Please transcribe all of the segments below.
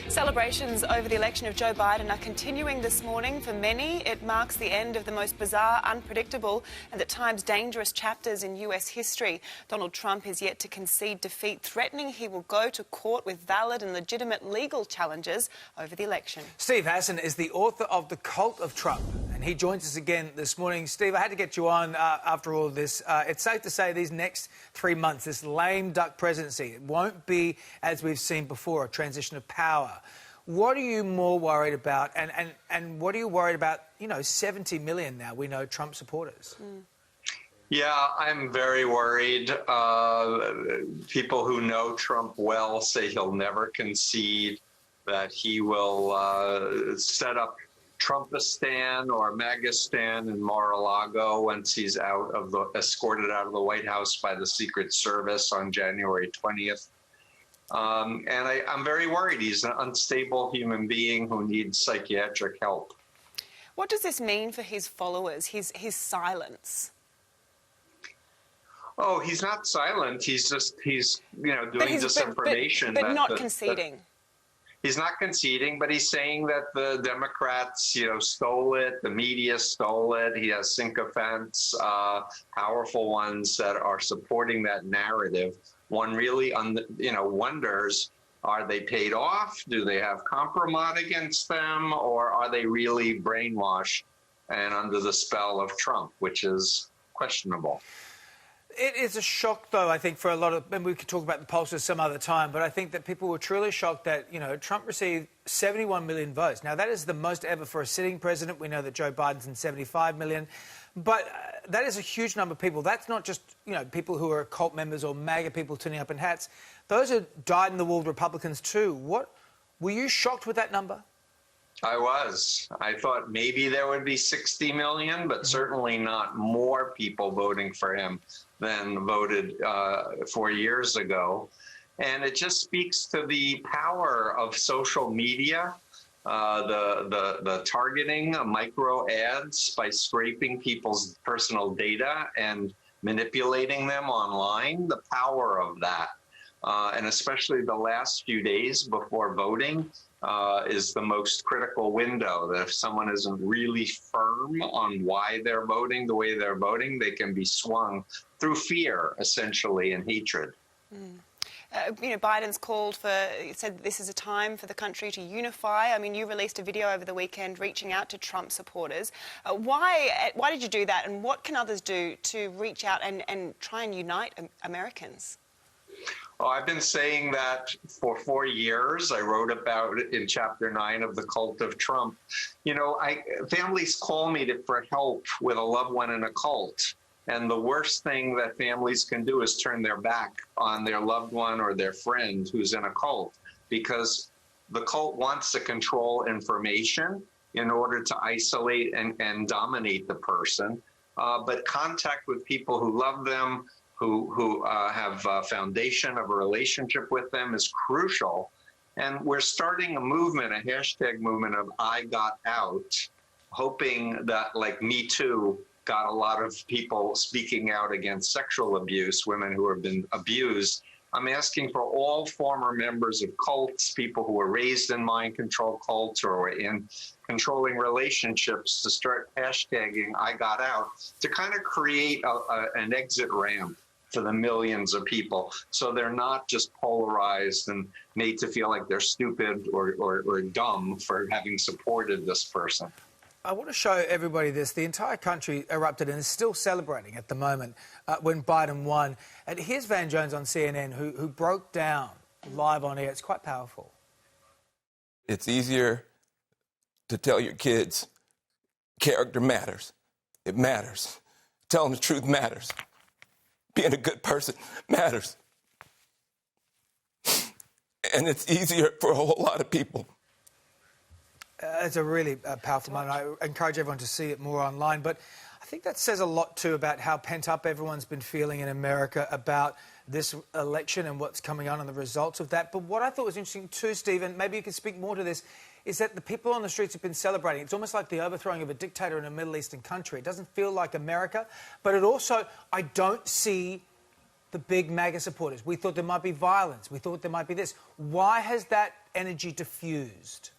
Celebrations over the election of Joe Biden are continuing this morning. For many, it marks the end of the most bizarre, unpredictable and at times dangerous chapters in US history. Donald Trump is yet to concede defeat, threatening he will go to court with valid and legitimate legal challenges over the election. Steve Hassan is the author of The Cult of Trump, and he joins us again this morning. Steve, I had to get you on after all of this. It's safe to say these next 3 months, this lame duck presidency, it won't be, as we've seen before, a transition of power. What are you more worried about, and what are you worried about, 70 million now, we know, Trump supporters? Yeah, I'm very worried. People who know Trump well say he'll never concede, that he will set up Trumpistan or Magistan in Mar-a-Lago once he's escorted out of the White House by the Secret Service on January 20th. And I'm very worried. He's an unstable human being who needs psychiatric help. What does this mean for his followers, his silence? Oh, he's not silent. He's doing disinformation. But not conceding. He's not conceding, but he's saying that the Democrats, stole it. The media stole it. He has sycophants, powerful ones that are supporting that narrative. One really, wonders, are they paid off? Do they have compromise against them? Or are they really brainwashed and under the spell of Trump, which is questionable? It is a shock, though, I think, for a lot of... And we could talk about the pollsters some other time, but I think that people were truly shocked that, Trump received 71 million votes. Now, that is the most ever for a sitting president. We know that Joe Biden's in 75 million. But that is a huge number of people. That's not just, people who are cult members or MAGA people turning up in hats. Those are dyed-in-the-wool Republicans, too. Were you shocked with that number? I was. I thought maybe there would be 60 million, but certainly not more people voting for him than voted 4 years ago. And it just speaks to the power of social media, the targeting of micro ads by scraping people's personal data and manipulating them online, the power of that. And especially the last few days before voting is the most critical window. That if someone isn't really firm on why they're voting the way they're voting, they can be swung through fear, essentially, and hatred. Biden's said this is a time for the country to unify. I mean, you released a video over the weekend reaching out to Trump supporters. Why did you do that, and what can others do to reach out and try and unite Americans? Well, I've been saying that for 4 years. I wrote about it in Chapter 9 of The Cult of Trump. Families call me for help with a loved one in a cult. And the worst thing that families can do is turn their back on their loved one or their friend who's in a cult, because the cult wants to control information in order to isolate and dominate the person. But contact with people who love them, who have a foundation of a relationship with them is crucial. And we're starting a movement, a hashtag movement of I Got Out, hoping that, like Me Too, got a lot of people speaking out against sexual abuse, women who have been abused. I'm asking for all former members of cults, people who were raised in mind control cults or in controlling relationships, to start hashtagging I Got Out, to kind of create an exit ramp for the millions of people, so they're not just polarized and made to feel like they're stupid or dumb for having supported this person. I want to show everybody this. The entire country erupted and is still celebrating at the moment when Biden won. And here's Van Jones on CNN who broke down live on air. It's quite powerful. It's easier to tell your kids character matters. It matters. Telling the truth matters. Being a good person matters. And it's easier for a whole lot of people. It's a really powerful moment. I encourage everyone to see it more online. But I think that says a lot, too, about how pent up everyone's been feeling in America about this election and what's coming on and the results of that. But what I thought was interesting, too, Stephen, maybe you could speak more to this, is that the people on the streets have been celebrating. It's almost like the overthrowing of a dictator in a Middle Eastern country. It doesn't feel like America. But it also, I don't see the big MAGA supporters. We thought there might be violence. We thought there might be this. Why has that energy diffused?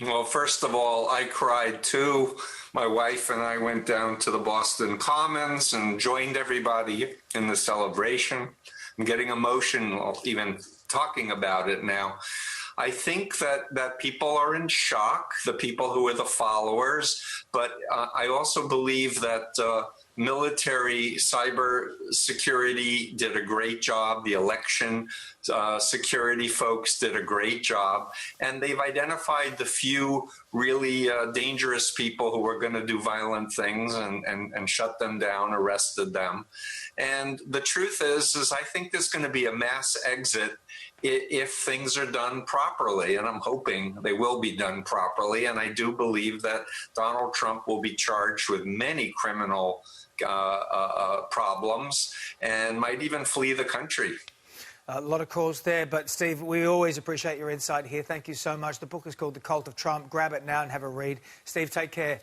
Well, first of all, I cried too. My wife and I went down to the Boston Commons and joined everybody in the celebration. I'm getting emotional even talking about it now. I think that people are in shock, the people who are the followers, but I also believe that military cyber security did a great job. The election security folks did a great job. And they've identified the few really dangerous people who were going to do violent things and shut them down, arrested them. And the truth is I think there's going to be a mass exit if things are done properly, and I'm hoping they will be done properly. And I do believe that Donald Trump will be charged with many criminal problems and might even flee the country. A lot of calls there, but Steve, we always appreciate your insight here. Thank you so much. The book is called The Cult of Trump. Grab it now and have a read. Steve, take care.